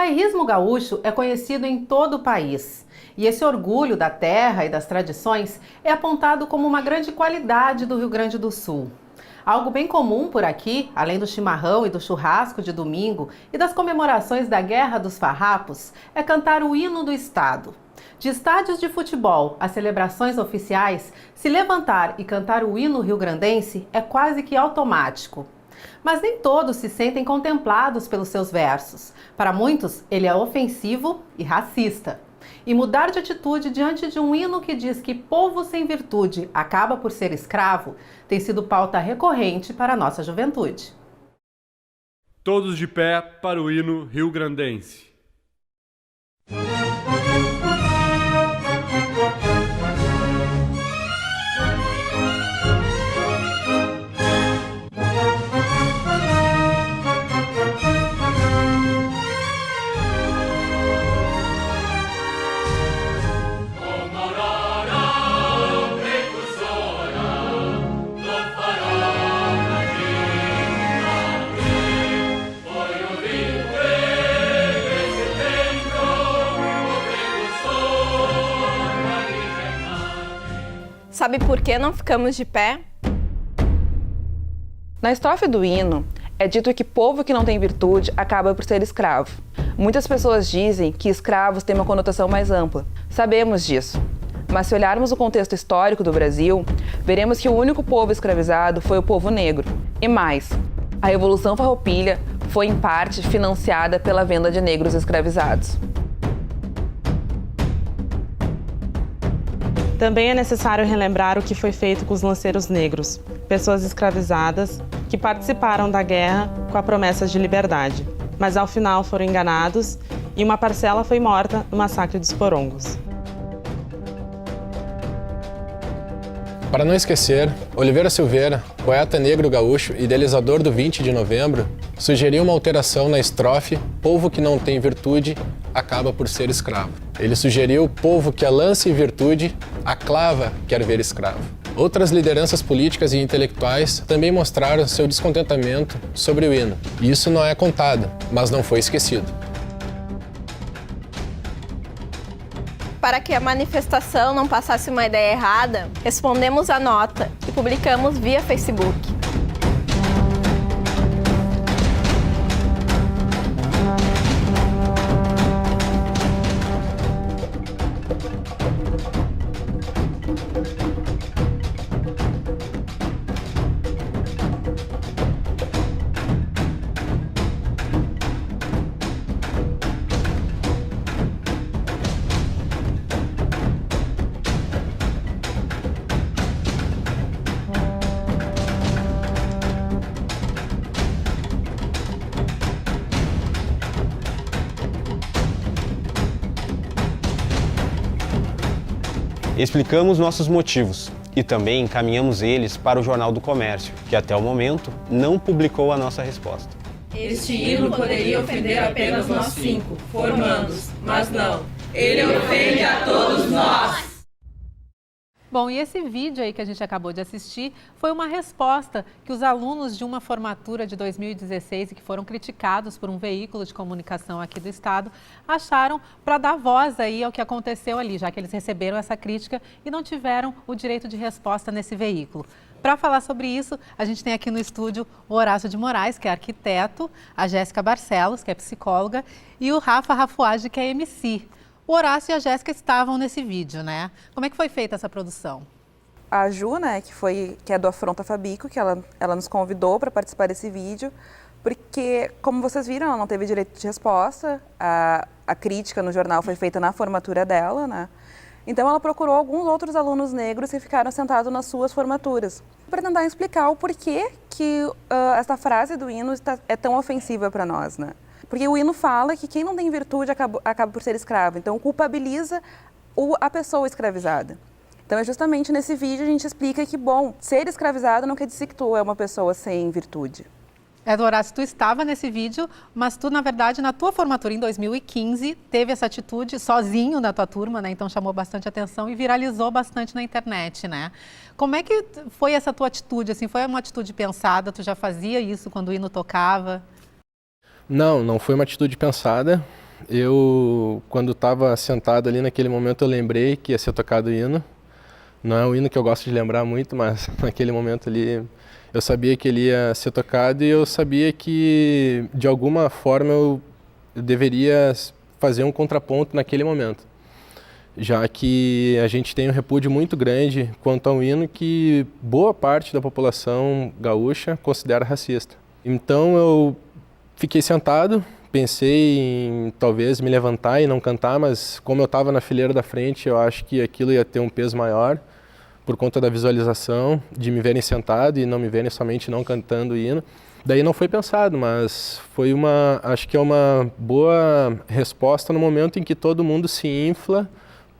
bairrismo gaúcho é conhecido em todo o país. E esse orgulho da terra e das tradições é apontado como uma grande qualidade do Rio Grande do Sul. Algo bem comum por aqui, além do chimarrão e do churrasco de domingo e das comemorações da Guerra dos Farrapos, é cantar o hino do estado. De estádios de futebol a celebrações oficiais, se levantar e cantar o hino rio-grandense é quase que automático. Mas nem todos se sentem contemplados pelos seus versos. Para muitos, ele é ofensivo e racista. E mudar de atitude diante de um hino que diz que povo sem virtude acaba por ser escravo tem sido pauta recorrente para a nossa juventude. Todos de pé para o hino rio-grandense. Sabe por que não ficamos de pé? Na estrofe do hino, é dito que povo que não tem virtude acaba por ser escravo. Muitas pessoas dizem que escravos têm uma conotação mais ampla. Sabemos disso. Mas se olharmos o contexto histórico do Brasil, veremos que o único povo escravizado foi o povo negro. E mais, a Revolução Farroupilha foi em parte financiada pela venda de negros escravizados. Também é necessário relembrar o que foi feito com os lanceiros negros, pessoas escravizadas que participaram da guerra com a promessa de liberdade, mas ao final foram enganados e uma parcela foi morta no massacre dos Porongos. Para não esquecer, Oliveira Silveira, poeta negro gaúcho e idealizador do 20 de novembro, sugeriu uma alteração na estrofe "Povo que não tem virtude acaba por ser escravo". Ele sugeriu "Povo que a lança em virtude, a clava quer ver escravo". Outras lideranças políticas e intelectuais também mostraram seu descontentamento sobre o hino. Isso não é contado, mas não foi esquecido. Para que a manifestação não passasse uma ideia errada, respondemos a nota e publicamos via Facebook. Explicamos nossos motivos e também encaminhamos eles para o Jornal do Comércio, que até o momento não publicou a nossa resposta. Este hino poderia ofender apenas nós 5, formandos, mas não. Ele ofende a todos nós. Bom, e esse vídeo aí que a gente acabou de assistir foi uma resposta que os alunos de uma formatura de 2016 e que foram criticados por um veículo de comunicação aqui do estado acharam para dar voz aí ao que aconteceu ali, já que eles receberam essa crítica e não tiveram o direito de resposta nesse veículo. Para falar sobre isso, a gente tem aqui no estúdio o Horácio de Moraes, que é arquiteto, a Jéssica Barcelos, que é psicóloga, e o Rafa Rafuage, que é MC. O Horácio e a Jéssica estavam nesse vídeo, né? Como é que foi feita essa produção? A Ju, né, que é do Afronta Fabico, que ela nos convidou para participar desse vídeo, porque, como vocês viram, ela não teve direito de resposta, a crítica no jornal foi feita na formatura dela, né? Então ela procurou alguns outros alunos negros que ficaram sentados nas suas formaturas, para tentar explicar o porquê que essa frase do hino é tão ofensiva para nós, né? Porque o hino fala que quem não tem virtude acaba por ser escravo, então culpabiliza a pessoa escravizada. Então é justamente nesse vídeo a gente explica que, bom, ser escravizado não quer dizer que tu é uma pessoa sem virtude. Horácio, tu estava nesse vídeo, mas tu, na verdade, na tua formatura em 2015, teve essa atitude sozinho na tua turma, né? Então chamou bastante atenção e viralizou bastante na internet, né? Como é que foi essa tua atitude, assim? Foi uma atitude pensada? Tu já fazia isso quando o hino tocava? Não foi uma atitude pensada. quando estava sentado ali naquele momento, eu lembrei que ia ser tocado o hino. Não é um hino que eu gosto de lembrar muito, mas naquele momento ali eu sabia que ele ia ser tocado e eu sabia que, de alguma forma, eu deveria fazer um contraponto naquele momento, já que a gente tem um repúdio muito grande quanto ao hino que boa parte da população gaúcha considera racista. Então eu fiquei sentado, pensei em talvez me levantar e não cantar, mas como eu estava na fileira da frente, eu acho que aquilo ia ter um peso maior por conta da visualização, de me verem sentado e não me verem somente não cantando o hino. Daí não foi pensado, mas foi acho que é uma boa resposta no momento em que todo mundo se infla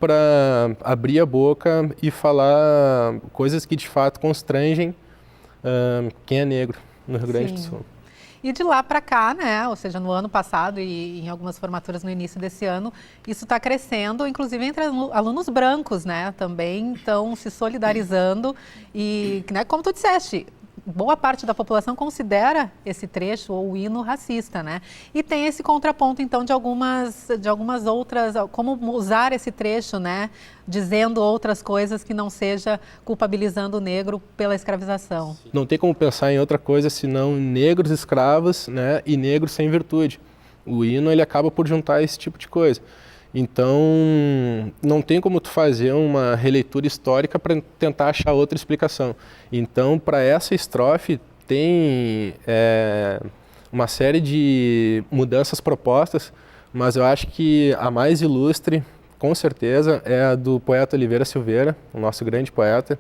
para abrir a boca e falar coisas que de fato constrangem quem é negro no Rio Grande do Sul. E de lá para cá, né, ou seja, no ano passado e em algumas formaturas no início desse ano, isso está crescendo, inclusive entre alunos brancos, né, também estão se solidarizando e, né, como tu disseste, boa parte da população considera esse trecho ou o hino racista, né? E tem esse contraponto, então, de algumas outras, como usar esse trecho, né? Dizendo outras coisas que não seja culpabilizando o negro pela escravização. Não tem como pensar em outra coisa senão negros escravos, né? E negros sem virtude. O hino, ele acaba por juntar esse tipo de coisa. Então, não tem como tu fazer uma releitura histórica para tentar achar outra explicação. Então, para essa estrofe, tem uma série de mudanças propostas, mas eu acho que a mais ilustre, com certeza, é a do poeta Oliveira Silveira, o nosso grande poeta,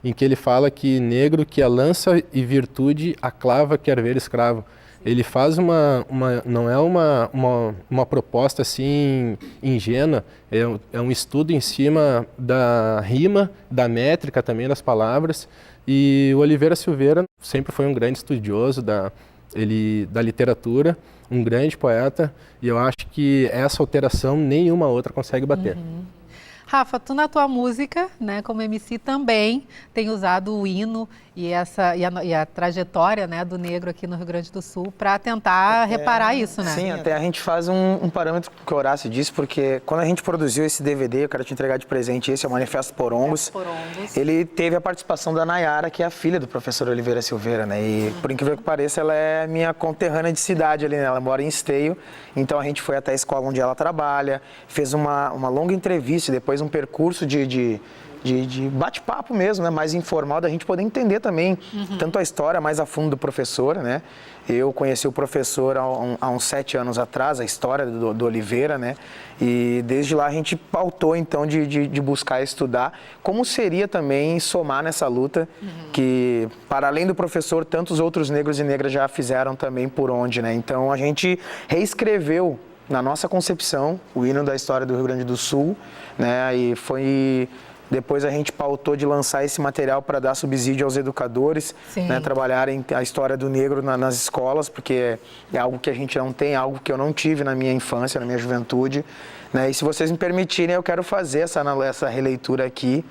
em que ele fala que negro que a lança e virtude a clava quer ver escravo. Ele faz não é uma proposta assim ingênua, é um estudo em cima da rima, da métrica também das palavras. E o Oliveira Silveira sempre foi um grande estudioso da literatura, um grande poeta, e eu acho que essa alteração nenhuma outra consegue bater. Rafa, tu na tua música, né, como MC também tem usado o hino e a trajetória, né, do negro aqui no Rio Grande do Sul para tentar reparar isso, né? Sim, até a gente faz um parâmetro que o Horácio disse, porque quando a gente produziu esse DVD, eu quero te entregar de presente, esse é o Manifesto Porongos, ele teve a participação da Nayara, que é a filha do professor Oliveira Silveira, né? E por incrível que pareça, ela é minha conterrânea de cidade ali, né? Ela mora em Esteio, então a gente foi até a escola onde ela trabalha, fez uma longa entrevista e depois um percurso de bate-papo mesmo, né? Mais informal, da gente poder entender também tanto a história mais a fundo do professor, né? Eu conheci o professor há uns 7 anos atrás, a história do Oliveira, né? E desde lá a gente pautou, então, de buscar estudar como seria também somar nessa luta que, para além do professor, tantos outros negros e negras já fizeram também por onde, né? Então, a gente reescreveu na nossa concepção o hino da história do Rio Grande do Sul, né? E foi... Depois a gente pautou de lançar esse material para dar subsídio aos educadores, né, trabalharem a história do negro nas escolas, porque é algo que a gente não tem, algo que eu não tive na minha infância, na minha juventude. Né? E se vocês me permitirem, eu quero fazer essa releitura aqui,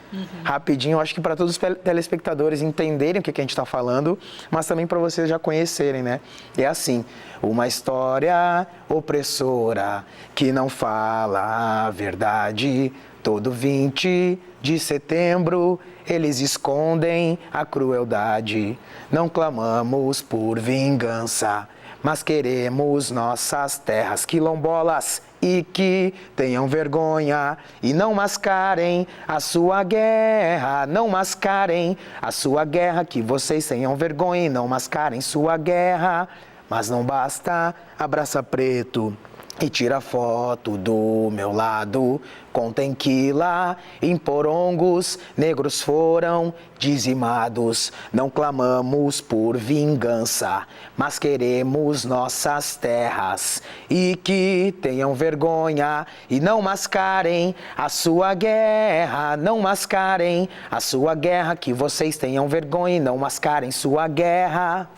rapidinho. Eu acho que para todos os telespectadores entenderem o que a gente está falando, mas também para vocês já conhecerem, né? É assim: uma história opressora que não fala a verdade. Todo 20 de setembro eles escondem a crueldade. Não clamamos por vingança, mas queremos nossas terras quilombolas e que tenham vergonha e não mascarem a sua guerra. Não mascarem a sua guerra, que vocês tenham vergonha e não mascarem sua guerra. Mas não basta, abraça preto e tira foto do meu lado. Contem que lá em Porongos negros foram dizimados. Não clamamos por vingança, mas queremos nossas terras. E que tenham vergonha e não mascarem a sua guerra. Não mascarem a sua guerra, que vocês tenham vergonha e não mascarem sua guerra.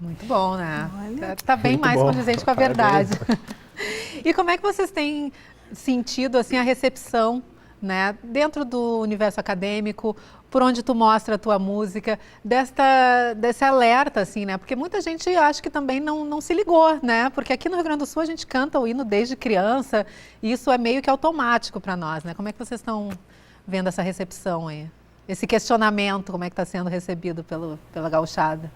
Muito bom, né? Tá bem mais condizente com a verdade. E como é que vocês têm sentido assim a recepção né, dentro do universo acadêmico, por onde tu mostra a tua música, desse alerta, assim, né? Porque muita gente acha que também não se ligou, né? Porque aqui no Rio Grande do Sul a gente canta o hino desde criança e isso é meio que automático para nós, né? Como é que vocês estão vendo essa recepção aí? Esse questionamento, como é que está sendo recebido pela gauchada?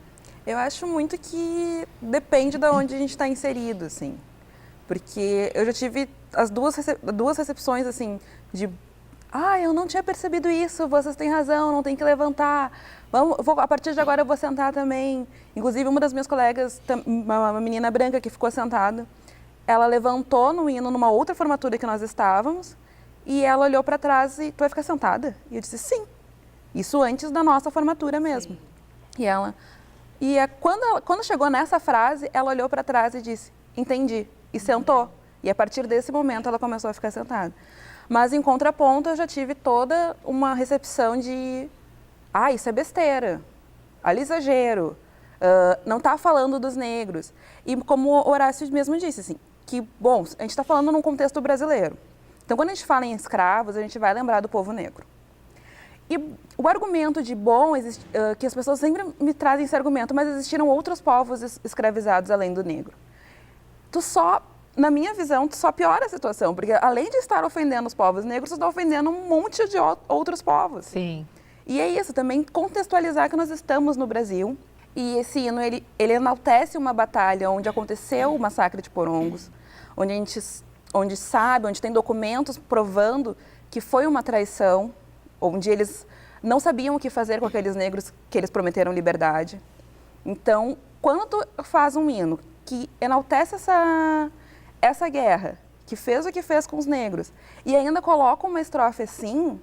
Eu acho muito que depende de onde a gente está inserido, assim. Porque eu já tive as duas recepções, assim, de... eu não tinha percebido isso, vocês têm razão, não tem que levantar. A partir de agora eu vou sentar também. Inclusive, uma das minhas colegas, uma menina branca que ficou sentada, ela levantou no hino numa outra formatura que nós estávamos e ela olhou para trás e, tu vai ficar sentada? E eu disse, sim. Isso antes da nossa formatura mesmo. Sim. Quando chegou nessa frase, ela olhou para trás e disse, entendi, e sentou. E a partir desse momento ela começou a ficar sentada. Mas, em contraponto, eu já tive toda uma recepção de... isso é besteira. Olha exagero. Não está falando dos negros. E como o Horácio mesmo disse, assim, que, bom, a gente está falando num contexto brasileiro. Então, quando a gente fala em escravos, a gente vai lembrar do povo negro. E o argumento de, que as pessoas sempre me trazem esse argumento, mas existiram outros povos escravizados além do negro. Na minha visão, tu só piora a situação, porque além de estar ofendendo os povos negros, tu está ofendendo um monte de outros povos. Sim. E é isso, também contextualizar que nós estamos no Brasil e esse hino, ele enaltece uma batalha onde aconteceu o massacre de Porongos, onde tem documentos provando que foi uma traição, onde eles não sabiam o que fazer com aqueles negros que eles prometeram liberdade. Então, quando tu faz um hino que enaltece essa guerra, que fez o que fez com os negros, e ainda coloca uma estrofe assim,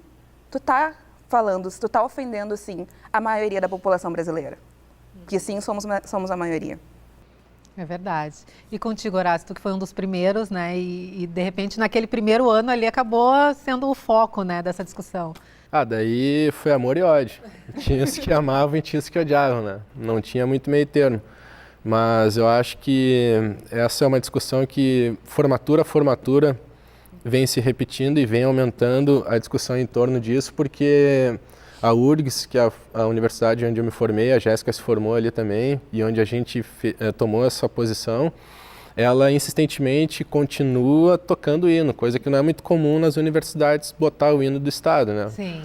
tu tá ofendendo, sim, a maioria da população brasileira. Que sim, somos a maioria. É verdade. E contigo, Horácio, tu que foi um dos primeiros, né, e de repente naquele primeiro ano ali acabou sendo o foco, né, dessa discussão. Daí foi amor e ódio. Tinha os que amavam e tinha os que odiavam, né? Não tinha muito meio termo. Mas eu acho que essa é uma discussão que formatura a formatura vem se repetindo e vem aumentando a discussão em torno disso, porque a URGS, que é a universidade onde eu me formei, a Jéssica se formou ali também, e onde a gente tomou essa posição, ela insistentemente continua tocando o hino, coisa que não é muito comum nas universidades botar o hino do Estado, né? Sim.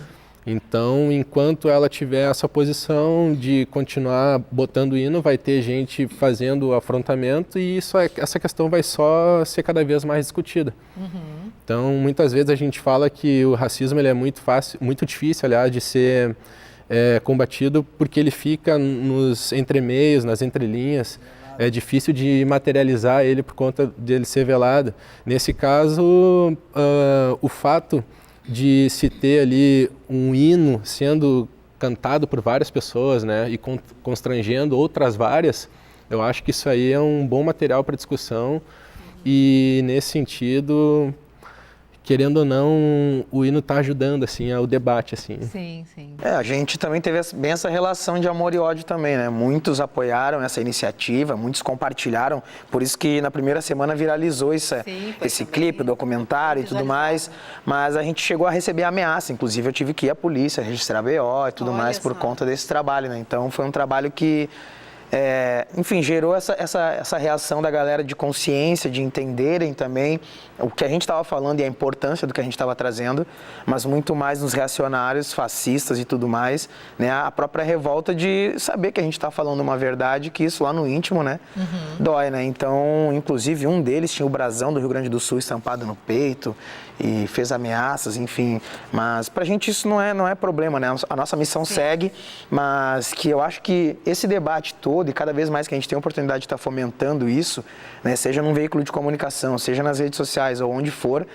Então, enquanto ela tiver essa posição de continuar botando o hino, vai ter gente fazendo o afrontamento e essa questão vai só ser cada vez mais discutida. Uhum. Então, muitas vezes a gente fala que o racismo ele é muito difícil, aliás, de ser combatido porque ele fica nos entremeios, nas entrelinhas. É difícil de materializar ele por conta dele ser velado. Nesse caso, o fato de se ter ali um hino sendo cantado por várias pessoas, né, e constrangendo outras várias, eu acho que isso aí é um bom material para discussão e, nesse sentido, querendo ou não, o hino está ajudando assim, ao debate. Assim. Sim, sim. A gente também teve bem essa relação de amor e ódio também, né? Muitos apoiaram essa iniciativa, muitos compartilharam, por isso que na primeira semana viralizou esse clipe, o documentário e tudo mais, mas a gente chegou a receber ameaça, inclusive eu tive que ir à polícia registrar BO e tudo mais por conta desse trabalho, né? Então foi um trabalho que enfim, gerou essa reação da galera de consciência, de entenderem também o que a gente estava falando e a importância do que a gente estava trazendo, mas muito mais nos reacionários, fascistas e tudo mais, né? A própria revolta de saber que a gente está falando uma verdade, que isso lá no íntimo, né, dói, né? Então, inclusive, um deles tinha o brasão do Rio Grande do Sul estampado no peito e fez ameaças, enfim, mas pra gente isso não é problema, né? A nossa missão segue, mas que eu acho que esse debate todo e cada vez mais que a gente tem a oportunidade de estar fomentando isso, né, seja num veículo de comunicação, seja nas redes sociais ou onde for,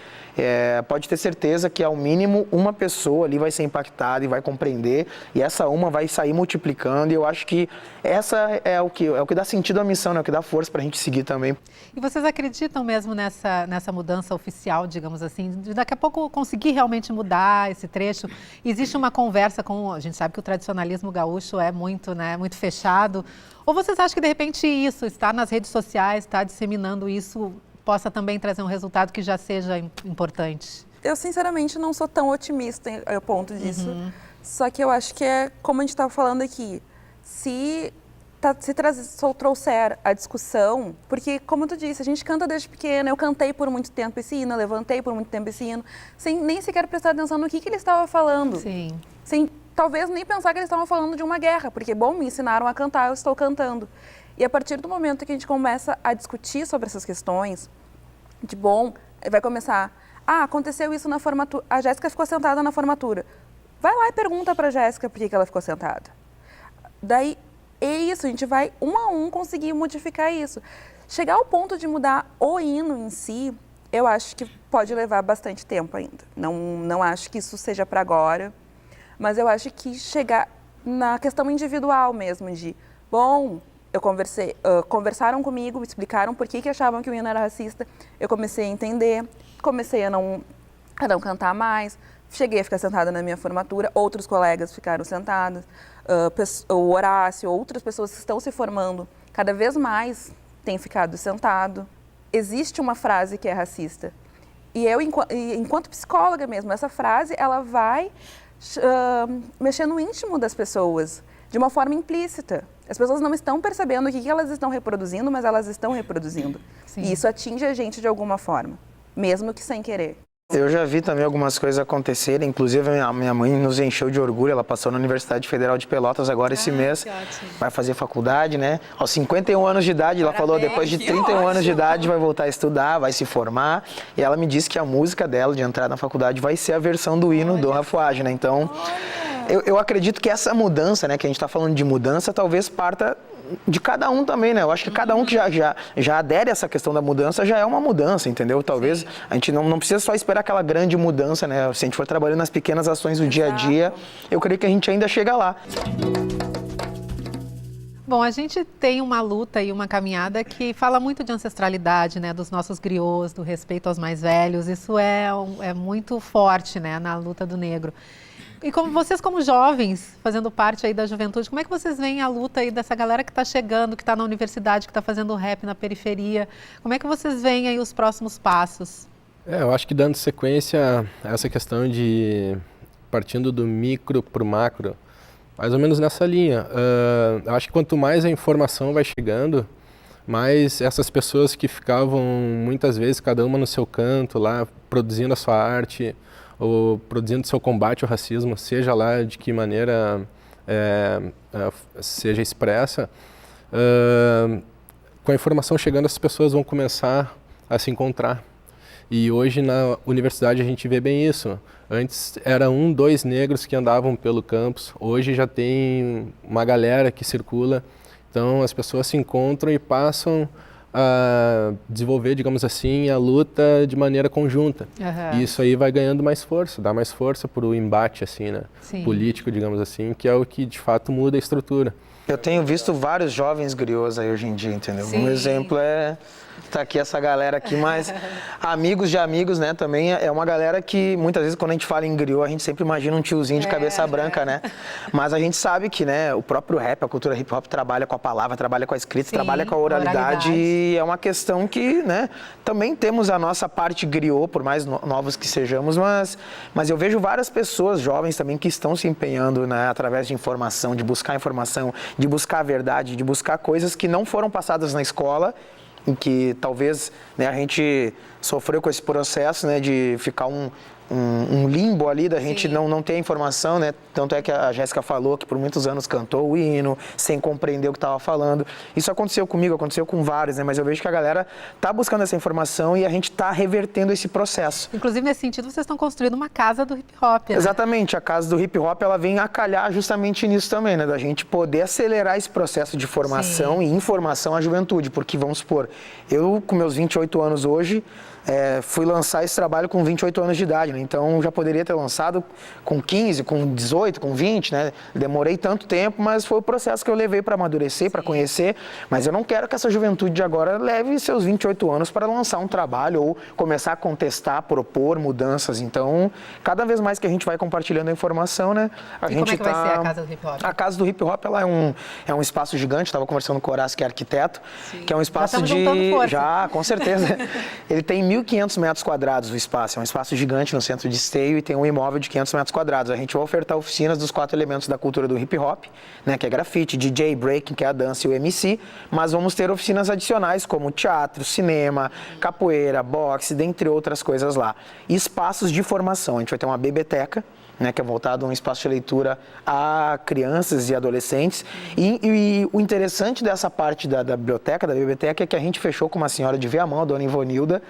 pode ter certeza que ao mínimo uma pessoa ali vai ser impactada e vai compreender e essa uma vai sair multiplicando e eu acho que essa é o que dá sentido à missão, né? O que dá força pra gente seguir também. E vocês acreditam mesmo nessa mudança oficial, digamos assim, de daqui a pouco conseguir realmente mudar esse trecho? Existe uma conversa a gente sabe que o tradicionalismo gaúcho é muito, né, muito fechado, ou vocês acham que de repente isso, estar nas redes sociais, estar disseminando isso, possa também trazer um resultado que já seja importante? Eu, sinceramente, não sou tão otimista a ponto disso. Só que eu acho que é, como a gente estava falando aqui, se trouxer a discussão, porque, como tu disse, a gente canta desde pequena, eu cantei por muito tempo esse hino, eu levantei por muito tempo esse hino, sem nem sequer prestar atenção no que ele estava falando. Sim. Sem talvez nem pensar que eles estavam falando de uma guerra, porque, bom, me ensinaram a cantar, eu estou cantando. E a partir do momento que a gente começa a discutir sobre essas questões, vai começar, aconteceu isso na formatura, a Jéssica ficou sentada na formatura. Vai lá e pergunta para a Jéssica por que ela ficou sentada. Daí, é isso, a gente vai um a um conseguir modificar isso. Chegar ao ponto de mudar o hino em si, eu acho que pode levar bastante tempo ainda. Não acho que isso seja para agora, mas eu acho que chegar na questão individual mesmo, de, conversaram comigo, explicaram por que achavam que o hino era racista, eu comecei a entender, comecei a não cantar mais, cheguei a ficar sentada na minha formatura, outros colegas ficaram sentados, o Horácio, outras pessoas que estão se formando, cada vez mais têm ficado sentado. Existe uma frase que é racista. E eu, enquanto psicóloga mesmo, essa frase, ela vai mexer no íntimo das pessoas, de uma forma implícita. As pessoas não estão percebendo o que elas estão reproduzindo, mas elas estão reproduzindo. Sim. E isso atinge a gente de alguma forma, mesmo que sem querer. Eu já vi também algumas coisas acontecerem, inclusive a minha mãe nos encheu de orgulho, ela passou na Universidade Federal de Pelotas agora esse mês, vai fazer faculdade, né? Aos 51 anos de idade, ela falou, depois de 31 anos de idade vai voltar a estudar, vai se formar, e ela me disse que a música dela de entrar na faculdade vai ser a versão do hino do Rafuage, né? Então, eu acredito que essa mudança, né, que a gente está falando de mudança, talvez parta de cada um também, né? Eu acho que cada um que já adere a essa questão da mudança já é uma mudança, entendeu? Talvez a gente não precisa só esperar aquela grande mudança, né? Se a gente for trabalhando nas pequenas ações do dia a dia, eu creio que a gente ainda chega lá. Bom, a gente tem uma luta e uma caminhada que fala muito de ancestralidade, né? Dos nossos griots, do respeito aos mais velhos. Isso é muito forte, né? Na luta do negro. E como vocês, como jovens, fazendo parte aí da juventude, como é que vocês veem a luta aí dessa galera que está chegando, que está na universidade, que está fazendo rap na periferia? Como é que vocês veem aí os próximos passos? Eu acho que dando sequência a essa questão de partindo do micro para o macro, mais ou menos nessa linha. Eu acho que quanto mais a informação vai chegando, mais essas pessoas que ficavam muitas vezes, cada uma no seu canto lá, produzindo a sua arte, ou produzindo seu combate ao racismo, seja lá de que maneira seja expressa, com a informação chegando, as pessoas vão começar a se encontrar. E hoje na universidade a gente vê bem isso. Antes era 1, 2 negros que andavam pelo campus, hoje já tem uma galera que circula, então as pessoas se encontram e passam a desenvolver, digamos assim, a luta de maneira conjunta. E isso aí vai ganhando mais força, dá mais força para o embate assim, né? Político, digamos assim, que é o que de fato muda a estrutura. Eu tenho visto vários jovens griots aí hoje em dia, entendeu? Um exemplo tá aqui essa galera aqui, mas amigos de amigos, né, também é uma galera que muitas vezes quando a gente fala em griot, a gente sempre imagina um tiozinho de cabeça branca, né? Mas a gente sabe que, né, o próprio rap, a cultura hip hop trabalha com a palavra, trabalha com a escrita, trabalha com a oralidade e é uma questão que, né, também temos a nossa parte griot, por mais novos que sejamos, mas eu vejo várias pessoas jovens também que estão se empenhando, né, através de informação, de buscar informação, de buscar a verdade, de buscar coisas que não foram passadas na escola, em que talvez, né, a gente sofreu com esse processo, né, de ficar um limbo ali, da gente não ter a informação, né? Tanto é que a Jéssica falou que por muitos anos cantou o hino, sem compreender o que estava falando. Isso aconteceu comigo, aconteceu com vários, né? Mas eu vejo que a galera está buscando essa informação e a gente está revertendo esse processo. Inclusive, nesse sentido, vocês estão construindo uma casa do hip hop, né? Exatamente, a casa do hip hop, ela vem a calhar justamente nisso também, né? Da gente poder acelerar esse processo de formação e informação à juventude, porque vamos supor, eu com meus 28 anos hoje, fui lançar esse trabalho com 28 anos de idade, né? Então já poderia ter lançado com 15, com 18, com 20, né? Demorei tanto tempo, mas foi o processo que eu levei para amadurecer, para conhecer, mas eu não quero que essa juventude de agora leve seus 28 anos para lançar um trabalho ou começar a contestar, propor mudanças. Então, cada vez mais que a gente vai compartilhando a informação, né? Como é que vai ser a Casa do Hip Hop? A Casa do Hip Hop, ela é um espaço gigante, estava conversando com o Horácio, que é arquiteto, que é um espaço juntando força. Já, com certeza. Ele tem 1.500 metros quadrados o espaço, é um espaço gigante no centro de Esteio e tem um imóvel de 500 metros quadrados. A gente vai ofertar oficinas dos 4 elementos da cultura do hip hop, né, que é grafite, DJ, breaking, que é a dança e o MC, mas vamos ter oficinas adicionais como teatro, cinema, capoeira, boxe, dentre outras coisas lá. E espaços de formação, a gente vai ter uma biblioteca, né, que é voltado a um espaço de leitura a crianças e adolescentes. E o interessante dessa parte da biblioteca é que a gente fechou com uma senhora de Viamão, a dona Ivonilda,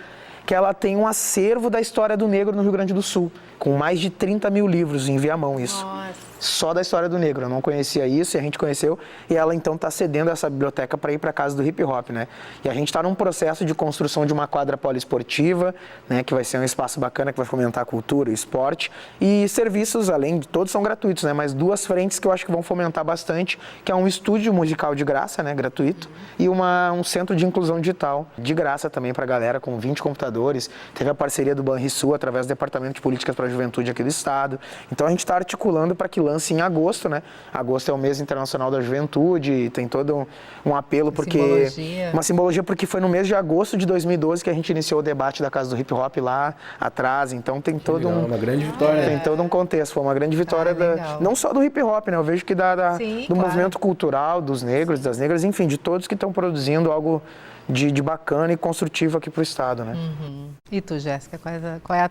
que ela tem um acervo da história do negro no Rio Grande do Sul, com mais de 30 mil livros em Viamão, isso. Nossa. Só da história do negro, eu não conhecia isso e a gente conheceu, e ela então está cedendo essa biblioteca para ir para a casa do hip hop, né? E a gente está num processo de construção de uma quadra poliesportiva, né, que vai ser um espaço bacana que vai fomentar a cultura, o esporte, e serviços, além de todos são gratuitos, né, mas 2 frentes que eu acho que vão fomentar bastante, que é um estúdio musical de graça, né, gratuito, e um centro de inclusão digital de graça também para a galera, com 20 computadores. Teve a parceria do Banrisul através do Departamento de Políticas para a Juventude aqui do estado. Então a gente está articulando para que lance em agosto, né? Agosto é o mês internacional da juventude, tem todo um apelo porque uma simbologia porque foi no mês de agosto de 2012 que a gente iniciou o debate da Casa do Hip Hop lá atrás, então tem todo uma grande vitória. Tem todo um contexto, foi uma grande vitória não só do hip hop, né? Eu vejo que do movimento cultural dos negros, das negras, enfim, de todos que estão produzindo algo de bacana e construtivo aqui para o estado, né? Uhum. E tu, Jéssica, qual é a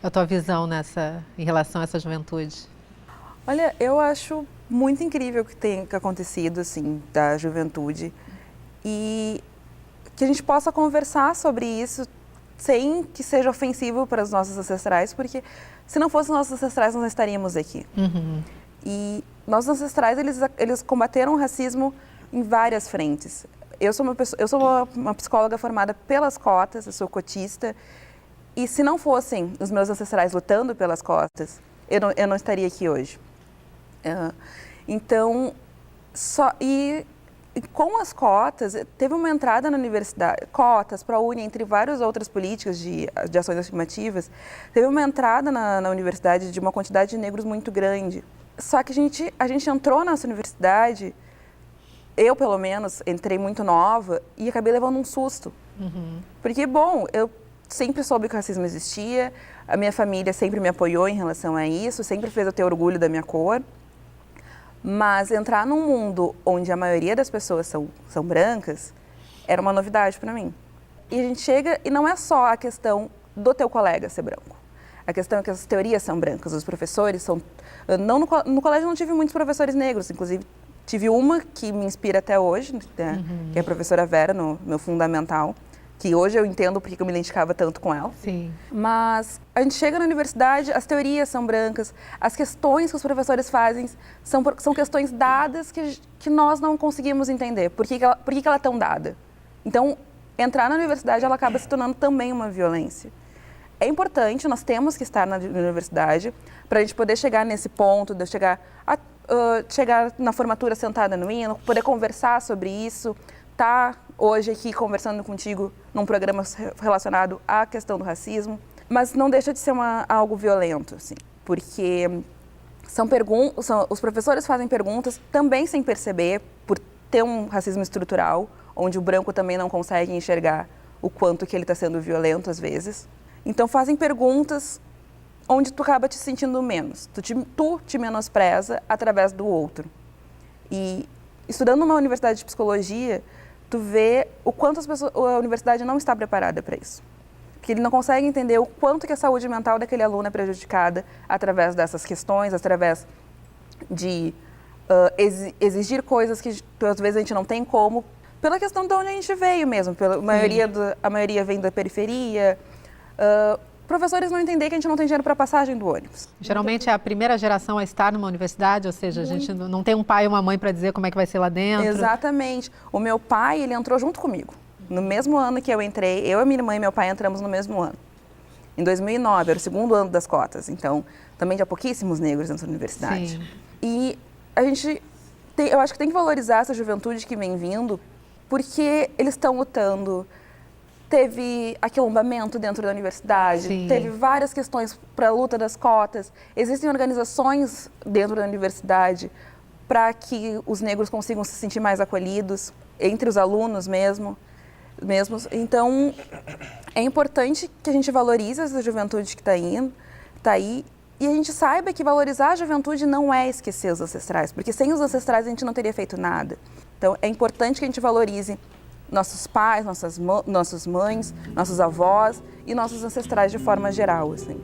tua visão em relação a essa juventude? Olha, eu acho muito incrível o que tem acontecido, assim, da juventude e que a gente possa conversar sobre isso sem que seja ofensivo para os nossos ancestrais, porque se não fossem nossos ancestrais, nós não estaríamos aqui. Uhum. E nossos ancestrais, eles combateram o racismo em várias frentes. Eu sou uma psicóloga formada pelas cotas, eu sou cotista, e se não fossem os meus ancestrais lutando pelas cotas, eu não estaria aqui hoje. Então, e com as cotas, teve uma entrada na universidade, cotas, ProUni, entre várias outras políticas de ações afirmativas, teve uma entrada na universidade de uma quantidade de negros muito grande. Só que a gente entrou nessa universidade, eu pelo menos, entrei muito nova e acabei levando um susto. Uhum. Porque, bom, eu sempre soube que o racismo existia, a minha família sempre me apoiou em relação a isso, sempre fez eu ter orgulho da minha cor. Mas entrar num mundo onde a maioria das pessoas são brancas era uma novidade para mim. E a gente chega e não é só a questão do teu colega ser branco. A questão é que as teorias são brancas, os professores são... No colégio não tive muitos professores negros, inclusive tive uma que me inspira até hoje, né, que é a professora Vera, no meu fundamental, que hoje eu entendo porque eu me identificava tanto com ela. Sim. Mas a gente chega na universidade, as teorias são brancas, as questões que os professores fazem são questões dadas que nós não conseguimos entender. Por que ela é tão dada? Então, entrar na universidade, ela acaba se tornando também uma violência. É importante, nós temos que estar na universidade para a gente poder chegar nesse ponto, de chegar na formatura sentada no hino, poder conversar sobre isso, tá hoje aqui conversando contigo num programa relacionado à questão do racismo, mas não deixa de ser algo violento, assim, porque os professores fazem perguntas também sem perceber, por ter um racismo estrutural, onde o branco também não consegue enxergar o quanto que ele está sendo violento às vezes. Então fazem perguntas onde tu acaba te sentindo menos, tu te menospreza através do outro. E estudando numa universidade de psicologia, tu vê o quanto a universidade não está preparada para isso. Porque ele não consegue entender o quanto que a saúde mental daquele aluno é prejudicada através dessas questões, através de exigir coisas que às vezes a gente não tem como, pela questão de onde a gente veio mesmo. A maioria vem da periferia. Professores não entendem que a gente não tem dinheiro para passagem do ônibus. Geralmente é a primeira geração a estar numa universidade, ou seja, a gente não tem um pai e uma mãe para dizer como é que vai ser lá dentro. Exatamente. O meu pai, ele entrou junto comigo. No mesmo ano que eu entrei, eu, a minha irmã e meu pai entramos no mesmo ano. Em 2009, era o segundo ano das cotas. Então, também tinha pouquíssimos negros dentro da universidade. Sim. E eu acho que tem que valorizar essa juventude que vem vindo, porque eles estão lutando. Teve aquilombamento dentro da universidade, Sim. Teve várias questões para a luta das cotas. Existem organizações dentro da universidade para que os negros consigam se sentir mais acolhidos, entre os alunos mesmo. mesmos. Então, é importante que a gente valorize essa juventude que está aí, e a gente saiba que valorizar a juventude não é esquecer os ancestrais, porque sem os ancestrais a gente não teria feito nada. Então, é importante que a gente valorize nossos pais, nossas mães, nossos avós e nossos ancestrais de forma geral, assim.